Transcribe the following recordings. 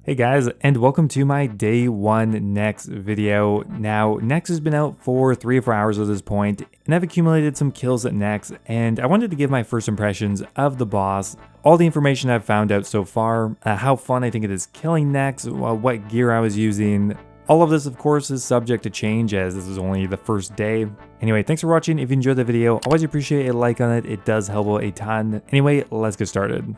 Hey guys, and welcome to my day 1 Nex video. Now, Nex has been out for 3 or 4 hours at this point, and I've accumulated some kills at Nex, and I wanted to give my first impressions of the boss, all the information I've found out so far, how fun I think it is killing Nex, what gear I was using. All of this, of course, is subject to change as this is only the first day. Anyway, thanks for watching. If you enjoyed the video, always appreciate a like on it. It does help a ton. Anyway, let's get started.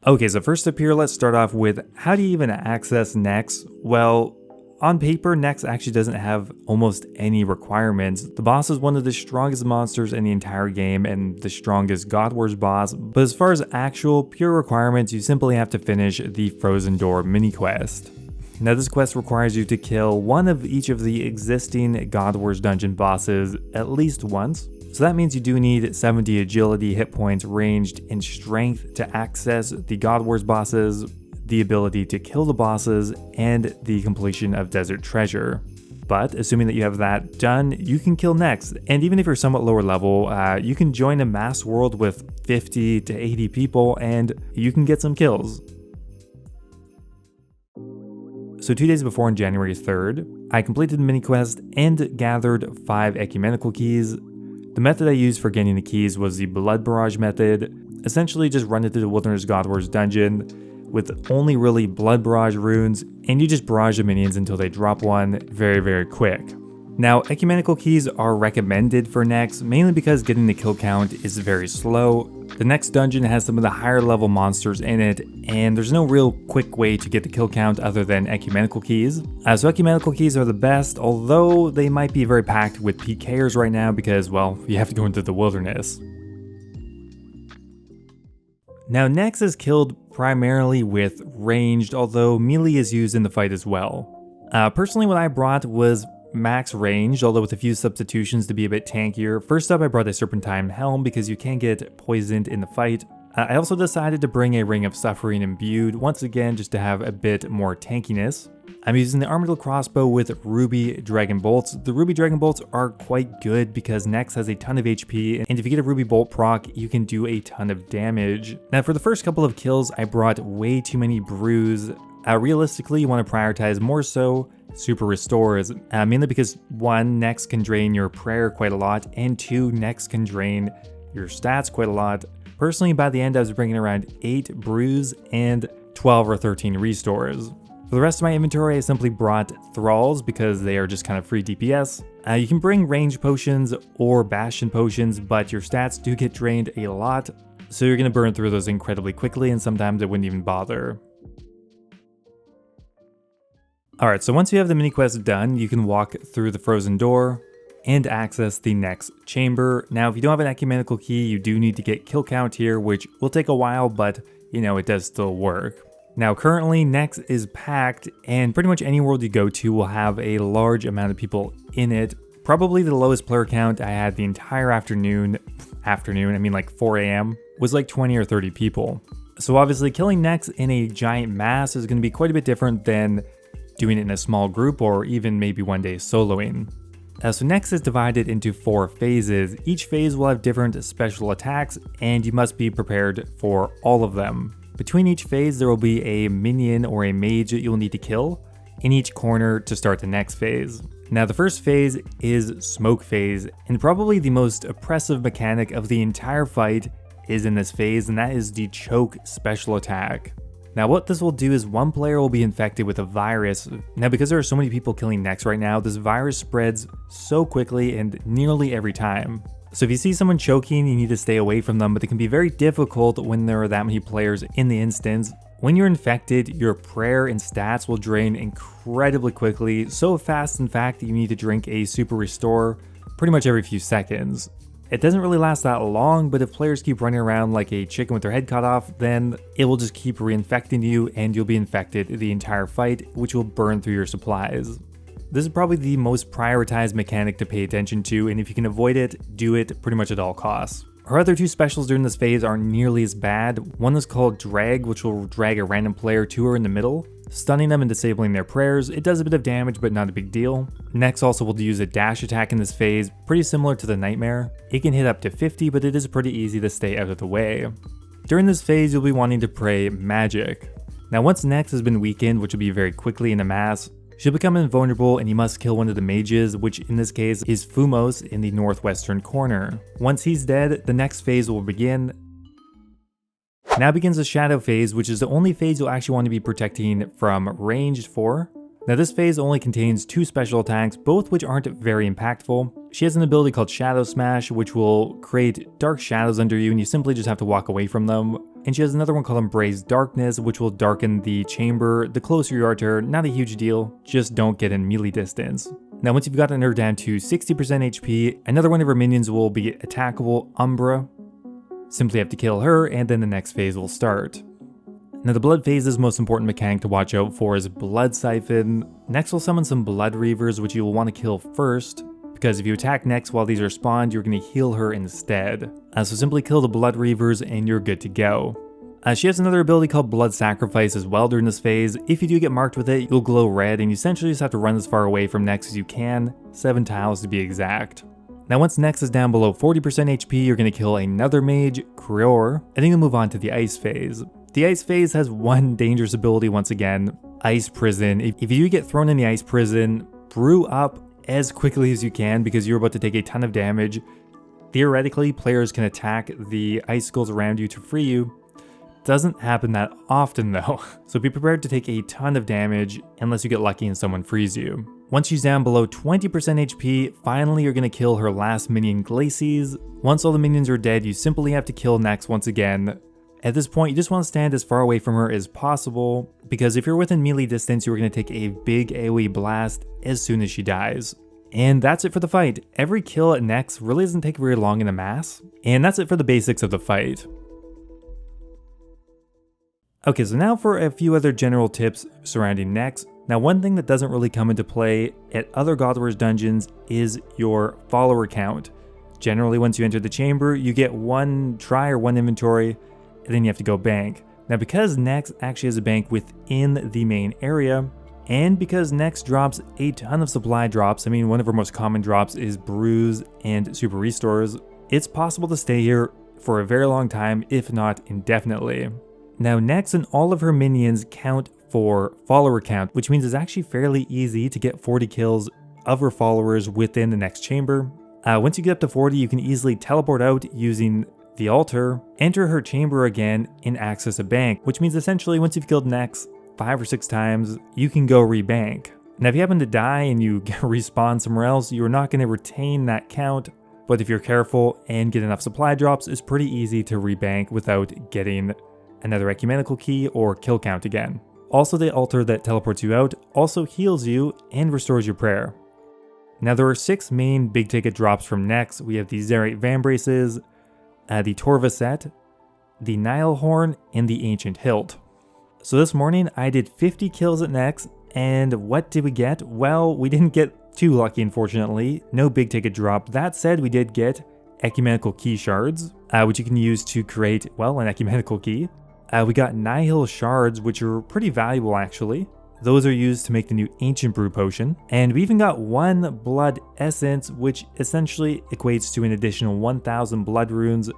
Okay, so first up here, let's start off with how do you even access Nex? Well, on paper, Nex actually doesn't have almost any requirements. The boss is one of the strongest monsters in the entire game and the strongest godwars boss, but as far as actual pure requirements, you simply have to finish the Frozen Door mini quest. Now this quest requires you to kill one of each of the existing godwars dungeon bosses at least once. So that means you do need 70 agility, hit points, ranged, and strength to access the godwars bosses, the ability to kill the bosses, and the completion of Desert Treasure. But assuming that you have that done, you can kill Nex, and even if you're somewhat lower level, you can join a mass world with 50 to 80 people and you can get some kills. So 2 days before, on January 3rd, I completed the mini quest and gathered 5 Ecumenical Keys. The method I used for getting the keys was the Blood Barrage method. Essentially just run into the Wilderness Godwars dungeon with only really Blood Barrage runes, and you just barrage the minions until they drop one very quick. Now, Ecumenical Keys are recommended for Nex, mainly because getting the kill count is very slow. The next dungeon has some of the higher level monsters in it, and there's no real quick way to get the kill count other than Ecumenical Keys. So Ecumenical Keys are the best, although they might be very packed with PKers right now because, well, you have to go into the wilderness. Now, Nex is killed primarily with ranged, although melee is used in the fight as well. Personally, what I brought was max range, although with a few substitutions to be a bit tankier. First up, I brought a Serpentine Helm because you can get poisoned in the fight. I also decided to bring a Ring of Suffering imbued, once again just to have a bit more tankiness. I'm using the Armadillo Crossbow with Ruby Dragon Bolts. The Ruby Dragon Bolts are quite good because Nex has a ton of HP, and if you get a Ruby Bolt proc, you can do a ton of damage. Now for the first couple of kills, I brought way too many brews. Realistically, you want to prioritize more so Super Restores, mainly because 1, Nex can drain your prayer quite a lot, and 2, Nex can drain your stats quite a lot. Personally, by the end, I was bringing around 8 brews and 12 or 13 restores. For the rest of my inventory, I simply brought Thralls because they are just kind of free DPS. You can bring range potions or bastion potions, but your stats do get drained a lot, so you're going to burn through those incredibly quickly, and sometimes it wouldn't even bother. Alright, so once you have the mini quest done, you can walk through the Frozen Door and access the Nex chamber. Now, if you don't have an Ecumenical Key, you do need to get kill count here, which will take a while, but you know, it does still work. Now, currently, Nex is packed, and pretty much any world you go to will have a large amount of people in it. Probably the lowest player count I had the entire afternoon, I mean like 4 AM, was like 20 or 30 people. So obviously, killing Nex in a giant mass is going to be quite a bit different than doing it in a small group or even maybe one day soloing. So Nex is divided into 4 phases. Each phase will have different special attacks, and you must be prepared for all of them. Between each phase, there will be a minion or a mage that you'll need to kill in each corner to start the next phase. Now the first phase is Smoke Phase, and probably the most oppressive mechanic of the entire fight is in this phase, and that is the Choke special attack. Now what this will do is one player will be infected with a virus. Now because there are so many people killing Nex right now, this virus spreads so quickly and nearly every time. So if you see someone choking, you need to stay away from them, but it can be very difficult when there are that many players in the instance. When you're infected, your prayer and stats will drain incredibly quickly, so fast in fact that you need to drink a Super Restore pretty much every few seconds. It doesn't really last that long, but if players keep running around like a chicken with their head cut off, then it will just keep reinfecting you and you'll be infected the entire fight, which will burn through your supplies. This is probably the most prioritized mechanic to pay attention to, and if you can avoid it, do it pretty much at all costs. Our other 2 specials during this phase aren't nearly as bad. One is called Drag, which will drag a random player to or in the middle, stunning them and disabling their prayers. It does a bit of damage, but not a big deal. Nex also will use a dash attack in this phase, pretty similar to the Nightmare. It can hit up to 50, but it is pretty easy to stay out of the way. During this phase, you'll be wanting to pray Magic. Now once Nex has been weakened, which will be very quickly in a mass, she'll become invulnerable and you must kill one of the mages, which in this case is Fumos in the northwestern corner. Once he's dead, the next phase will begin. Now begins the Shadow phase, which is the only phase you'll actually want to be protecting from ranged for. Now this phase only contains 2 special attacks, both which aren't very impactful. She has an ability called Shadow Smash, which will create dark shadows under you and you simply just have to walk away from them. And she has another one called Embrace Darkness, which will darken the chamber. The closer you are to her, not a huge deal, just don't get in melee distance. Now once you've gotten her down to 60% HP, another one of her minions will be attackable, Umbra. Simply have to kill her and then the next phase will start. Now the Blood phase's most important mechanic to watch out for is Blood Siphon. Next we'll summon some Blood Reavers, which you will want to kill first, because if you attack Nex while these are spawned, you're going to heal her instead. So simply kill the Blood Reavers and you're good to go. She has another ability called Blood Sacrifice as well during this phase. If you do get marked with it, you'll glow red and you essentially just have to run as far away from Nex as you can, 7 tiles to be exact. Now once Nex is down below 40% HP, you're going to kill another mage, Krior, and then you'll move on to the Ice phase. The Ice phase has one dangerous ability once again, Ice Prison. If you get thrown in the Ice Prison, brew up as quickly as you can because you're about to take a ton of damage. Theoretically, players can attack the icicles around you to free you. Doesn't happen that often though, so be prepared to take a ton of damage unless you get lucky and someone frees you. Once she's down below 20% HP, finally you're going to kill her last minion, Glacies. Once all the minions are dead, you simply have to kill Nex once again. At this point, you just want to stand as far away from her as possible, because if you're within melee distance, you're going to take a big AoE blast as soon as she dies. And that's it for the fight. Every kill at Nex really doesn't take very long in a mass, and that's it for the basics of the fight. Okay, so now for a few other general tips surrounding Nex. Now one thing that doesn't really come into play at other godwars dungeons is your follower count. Generally, once you enter the chamber, you get 1 try or 1 inventory, and then you have to go bank. Now because Nex actually has a bank within the main area, and because Nex drops a ton of supply drops, I mean one of her most common drops is brews and super restores, it's possible to stay here for a very long time, if not indefinitely. Now Nex and all of her minions count for follower count, which means it's actually fairly easy to get 40 kills of her followers within the next chamber. Once you get up to 40, you can easily teleport out using the altar, enter her chamber again, and access a bank, which means essentially once you've killed Nex 5 or 6 times, you can go rebank. Now if you happen to die and you respawn somewhere else, you're not going to retain that count, but if you're careful and get enough supply drops, it's pretty easy to rebank without getting another Ecumenical Key or kill count again. Also, the altar that teleports you out also heals you and restores your prayer. Now there are 6 main big ticket drops from Nex. We have the Zerite Vambraces, the Torva set, the Nile Horn, and the Ancient Hilt. So this morning I did 50 kills at Nex, and what did we get? Well, we didn't get too lucky unfortunately, no big ticket drop. That said, we did get Ecumenical Key shards, which you can use to create, well, an Ecumenical Key. We got Nihil shards, which are pretty valuable actually. Those are used to make the new Ancient Brew Potion. And we even got 1 Blood Essence, which essentially equates to an additional 1,000 Blood Runes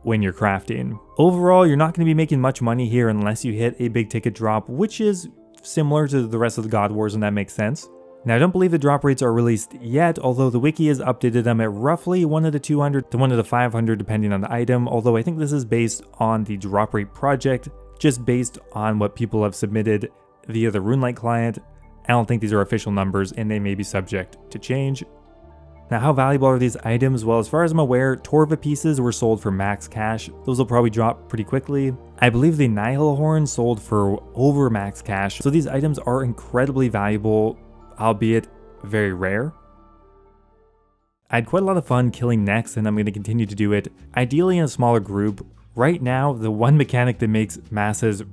when you're crafting. Overall, you're not going to be making much money here unless you hit a big ticket drop, which is similar to the rest of the God Wars, and that makes sense. Now, I don't believe the drop rates are released yet, although the wiki has updated them at roughly 1 to 200 to 1 to 500 depending on the item, although I think this is based on the drop rate project, just based on what people have submitted via the RuneLite client. I don't think these are official numbers and they may be subject to change. Now, how valuable are these items? Well, as far as I'm aware, Torva pieces were sold for max cash. Those will probably drop pretty quickly. I believe the Nihil Horn sold for over max cash, so these items are incredibly valuable, albeit very rare. I had quite a lot of fun killing Nex, and I'm going to continue to do it, ideally in a smaller group. Right now, the one mechanic that makes masses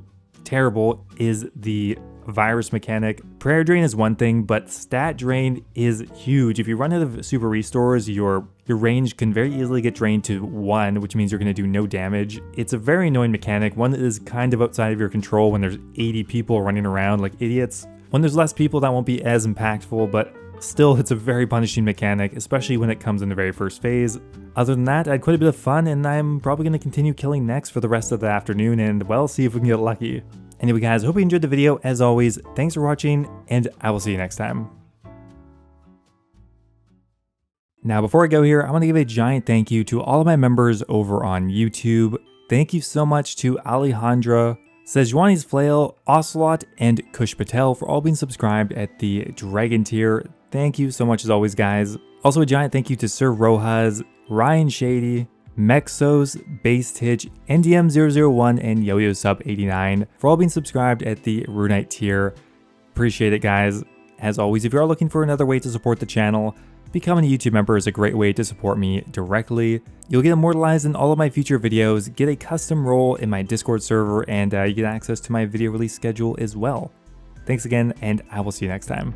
terrible is the virus mechanic. Prayer drain is one thing, but stat drain is huge. If you run out of super restores, your range can very easily get drained to 1, which means you're going to do no damage. It's a very annoying mechanic, one that is kind of outside of your control when there's 80 people running around like idiots. When there's less people, that won't be as impactful, but still, it's a very punishing mechanic, especially when it comes in the very first phase. Other than that, I had quite a bit of fun, and I'm probably going to continue killing Nex for the rest of the afternoon and, well, see if we can get lucky. Anyway guys, hope you enjoyed the video. As always, thanks for watching, and I will see you next time. Now before I go here, I want to give a giant thank you to all of my members over on YouTube. Thank you so much to Alejandra, Sejuani's Flail, Ocelot, and Kush Patel for all being subscribed at the Dragon tier. Thank you so much as always, guys. Also a giant thank you to Sir Rojas, Ryan Shady, Mexose, Base Titch, NDM001, and Yo-Yo Sub 89 for all being subscribed at the Runite tier. Appreciate it, guys. As always, if you are looking for another way to support the channel, becoming a YouTube member is a great way to support me directly. You'll get immortalized in all of my future videos, get a custom role in my Discord server, and you get access to my video release schedule as well. Thanks again, and I will see you next time.